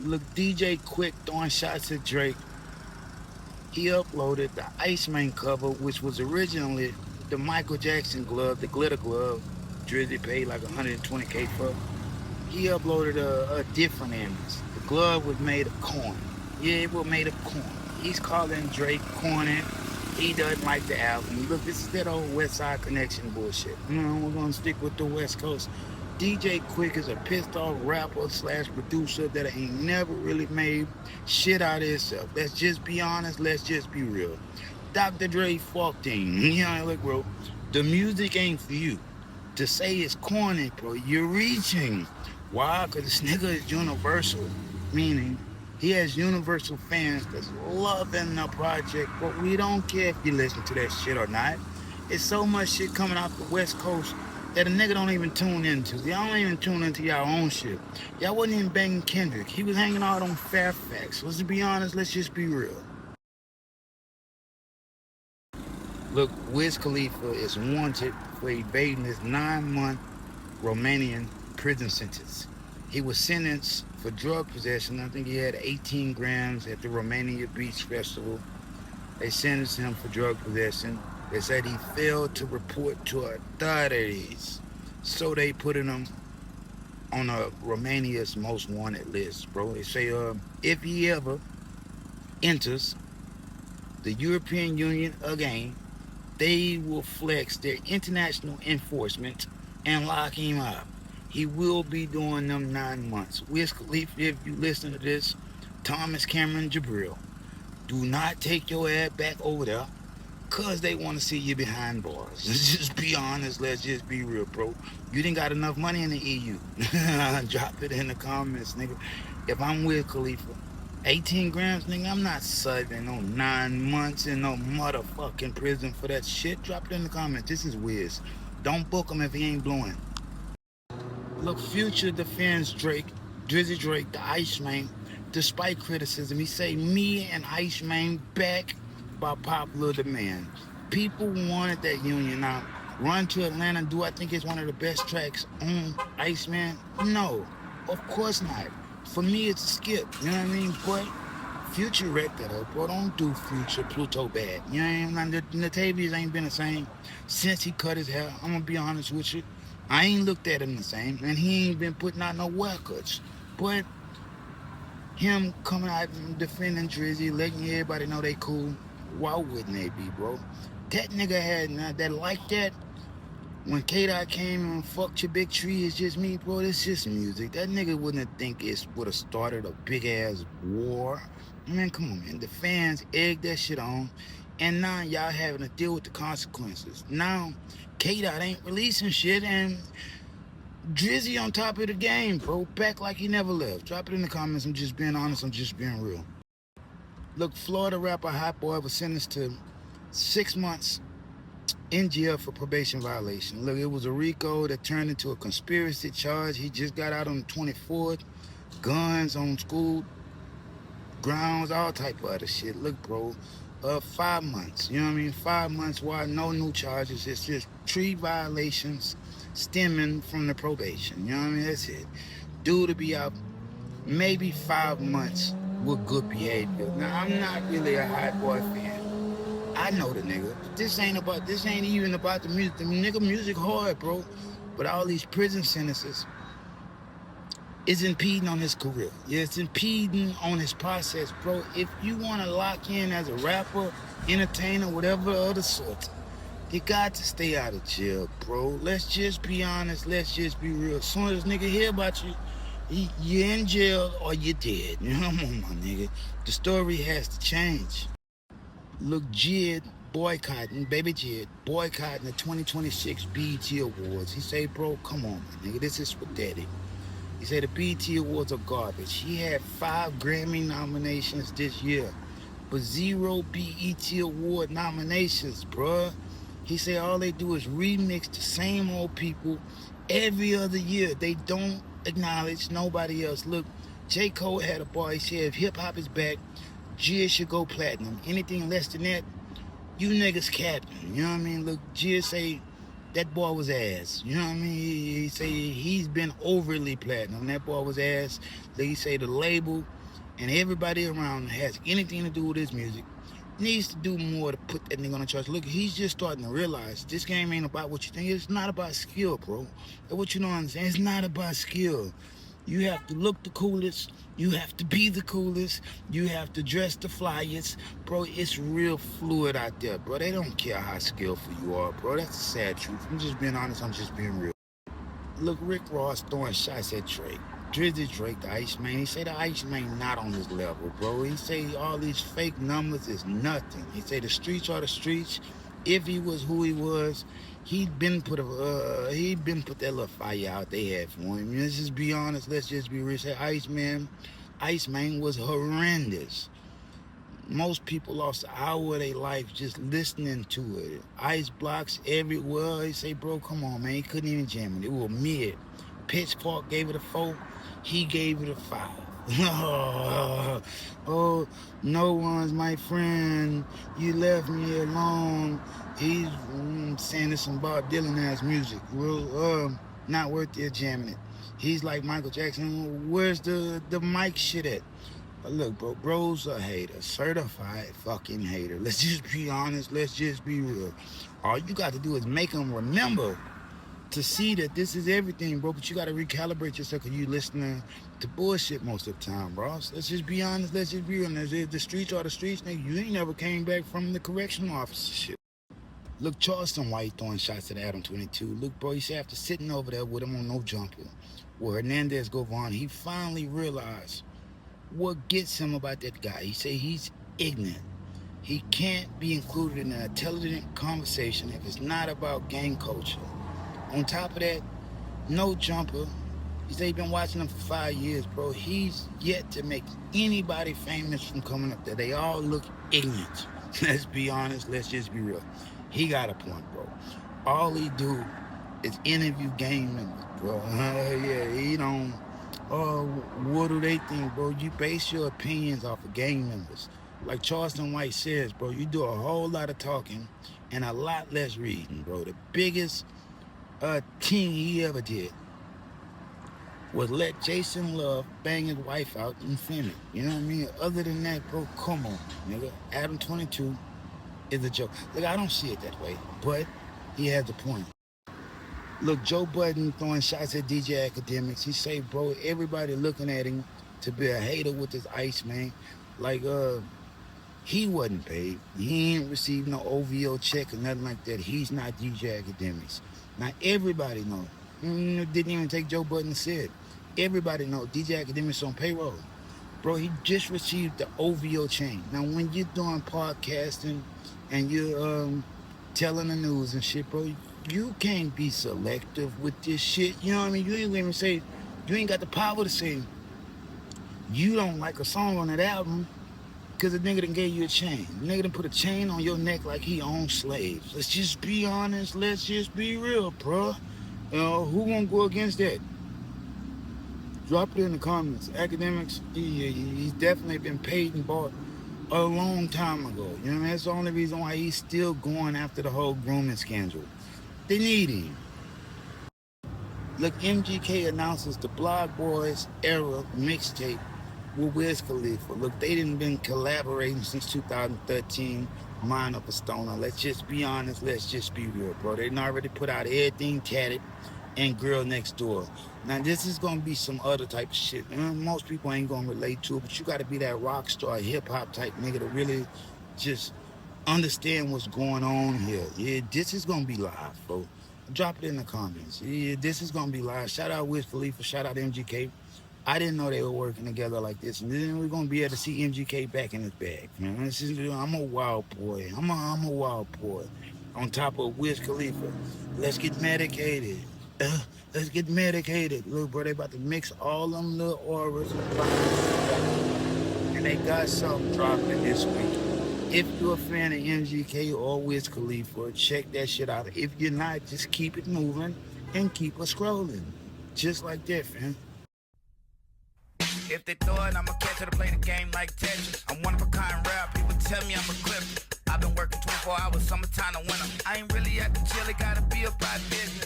Look, DJ Quik throwing shots at Drake. He uploaded the Iceman cover, which was originally the Michael Jackson glove, the glitter glove. Drizzy paid like 120K for. He uploaded a different image. The glove was made of corn. Yeah, it was made of corn. He's calling Drake corny. He doesn't like the album. Look, this is that old West Side Connection bullshit. We're gonna stick with the West Coast. DJ Quik is a pissed off rapper slash producer that ain't never really made shit out of himself. Let's just be honest. Let's just be real. Dr. Dre fucked him. Yeah, look, bro. The music ain't for you. To say it's corny, bro, you're reaching. Why? Because this nigga is universal. Meaning, he has universal fans that's loving the project, but we don't care if you listen to that shit or not. It's so much shit coming out the West Coast that a nigga don't even tune into. Y'all don't even tune into y'all own shit. Y'all wasn't even banging Kendrick. He was hanging out on Fairfax. Let's be honest, let's just be real. Look, Wiz Khalifa is wanted for evading his 9-month Romanian prison sentence. He was sentenced for drug possession. I think he had 18 grams at the Romania Beach Festival. They sentenced him for drug possession. They said he failed to report to authorities. So they put him on Romania's most wanted list, bro. They say if he ever enters the European Union again, they will flex their international enforcement and lock him up. He will be doing them 9 months. Wiz Khalifa, if you listen to this, Thomas Cameron Jabril, do not take your ass back over there because they want to see you behind bars. Let's just be honest. Let's just be real, bro. You didn't got enough money in the EU. Drop it in the comments, nigga. If I'm Wiz Khalifa, 18 grams, nigga, I'm not serving no 9 months in no motherfucking prison for that shit. Drop it in the comments. This is Wiz. Don't book him if he ain't blowing. Look, Future defends Drake, Drizzy Drake, the Iceman, despite criticism. He say, me and Iceman back by popular demand. People wanted that union. Now, Run to Atlanta, do I think it's one of the best tracks on Iceman? No, of course not. For me, it's a skip, you know what I mean? But Future wrecked that up, bro. Don't do Future Pluto bad. You know what I mean? The Natavius ain't been the same since he cut his hair. I'm gonna be honest with you. I ain't looked at him the same, and he ain't been putting out no haircuts. But him coming out and defending Drizzy, letting everybody know they cool, why wouldn't they be, bro? That nigga had that like that. When K-Dot came and fucked your big tree, it's just me, bro. It's just music. That nigga wouldn't think it would have started a big ass war. Man, come on, man. The fans egged that shit on, and now y'all having to deal with the consequences. Now, K-Dot ain't releasing shit, and Drizzy on top of the game, bro. Back like he never left. Drop it in the comments. I'm just being honest. I'm just being real. Look, Florida rapper Hotboii was sentenced to 6 months in jail for probation violation. Look, it was a RICO that turned into a conspiracy charge. He just got out on the 24th. Guns on school grounds, all type of other shit. Look, bro, 5 months. You know what I mean? 5 months. Why? No new charges. It's just 3 violations stemming from the probation. You know what I mean? That's it. Dude to be out maybe 5 months with good behavior. Now, I'm not really a Hotboii fan. I know the nigga. This ain't even about the music. The nigga music hard, bro. But all these prison sentences is impeding on his career. Yeah, it's impeding on his process, bro. If you want to lock in as a rapper, entertainer, whatever other sort, you got to stay out of jail, bro. Let's just be honest. Let's just be real. As soon as nigga hear about you, you're in jail or you're dead. You know, come on, my nigga. The story has to change. Look, Jid boycotting, baby Jid, boycotting the 2026 BET Awards. He say, bro, come on, my nigga, this is pathetic. He said the BET Awards are garbage. He had 5 Grammy nominations this year, but 0 BET Award nominations, bruh. He said all they do is remix the same old people every other year. They don't acknowledge nobody else. Look, J. Cole had a bar. He said if hip-hop is back, Jizz should go platinum. Anything less than that, you niggas capping. You know what I mean? Look, Jizz say That boy was ass. You know what I mean? He say he's been overly platinum. That boy was ass. They say the label and everybody around has anything to do with his music needs to do more to put that nigga on the charts. Look, he's just starting to realize this game ain't about what you think. It's not about skill, bro. That's what you don't understand. It's not about skill. You have to look the coolest. You have to be the coolest. You have to dress the flyest. Bro, it's real fluid out there, bro. They don't care how skillful you are, bro. That's the sad truth. I'm just being honest. I'm just being real. Look, Rick Ross throwing shots at Drake. Drizzy Drake, the Iceman. He say the Iceman not on his level, bro. He say all these fake numbers is nothing. He say the streets are the streets. If he was who he was, he'd been put that little fire out they had for him. Let's just be honest. Let's just be real. Say Iceman was horrendous. Most people lost an hour of their life just listening to it. Ice blocks everywhere. He say, bro, come on, man. He couldn't even jam it. It was mid. Pitchfork gave it a 4. He gave it a 5. Oh, no one's my friend. You left me alone. He's saying this some Bob Dylan ass music. Well, not worth it jamming it. He's like Michael Jackson. Where's the mic shit at? Look, bro, bro's a hater. Certified fucking hater. Let's just be honest. Let's just be real. All you got to do is make them remember to see that this is everything, bro. But you got to recalibrate yourself because you listening to bullshit most of the time, bro. So let's just be honest. Let's just be honest. The streets are the streets, nigga. You ain't never came back from the correctional officer shit. Look, Charleston White throwing shots at Adam 22. Look, bro, you say after sitting over there with him on No Jumper, where Hernandez go on, he finally realized what gets him about that guy. He say he's ignorant. He can't be included in an intelligent conversation if it's not about gang culture. On top of that, No Jumper, he say he been watching him for 5 years, bro. He's yet to make anybody famous from coming up there. They all look ignorant. Let's be honest. Let's just be real. He got a point, bro. All he do is interview gang members, bro. Yeah, he don't. Oh, what do they think, bro? You base your opinions off of gang members. Like Charleston White says, bro, you do a whole lot of talking and a lot less reading, bro. The biggest thing he ever did was let Jason Love bang his wife out in Finland. You know what I mean? Other than that, bro, come on, nigga. Adam 22 is a joke. Look, I don't see it that way, but he has a point. Look, Joe Budden throwing shots at DJ Academics. He say, bro, everybody looking at him to be a hater with this Iceman. Like, he wasn't paid. He ain't received no OVO check or nothing like that. He's not DJ Academics. Now, everybody know. Didn't even take Joe Budden to say it. Everybody know DJ Academics on payroll. Bro, he just received the OVO chain. Now, when you're doing podcasting and you're telling the news and shit, bro, you can't be selective with this shit. You know what I mean? You ain't even say, you ain't got the power to say you don't like a song on that album because the nigga done gave you a chain. The nigga done put a chain on your neck like he owns slaves. Let's just be honest. Let's just be real, bro. You know, who gonna go against that? Drop it in the comments. Academics, he's definitely been paid and bought a long time ago. You know what I mean? That's the only reason why he's still going after the whole grooming scandal. They need him. Look, MGK announces the Blog Boys era mixtape with Wiz Khalifa. Look, they didn't been collaborating since 2013. Mind of a Stoner. Let's just be honest. Let's just be real, bro. They done already put out Everything Tatted and Girl Next Door. Now, this is going to be some other type of shit. Most people ain't going to relate to it, but you got to be that rock star, hip-hop type nigga to really just understand what's going on here. Yeah, this is going to be live, bro. Drop it in the comments. Yeah, this is going to be live. Shout out Wiz Khalifa. Shout out MGK. I didn't know they were working together like this. And then we're going to be able to see MGK back in his bag, man. I'm a wild boy. I'm a wild boy. On top of Wiz Khalifa. Let's get medicated. Let's get medicated. Look, bro, they about to mix all them little auras and they got something dropping this week. If you're a fan of MGK or Wiz Khalifa, check that shit out. If you're not, just keep it moving and keep us scrolling. Just like that, fam. If they throw it, I'ma catch it to play the game like Tetris. I'm one of a kind rap, people tell me I'm a clip. I've been working 24 hours, summertime to winter. I ain't really at the jail, it gotta be about business.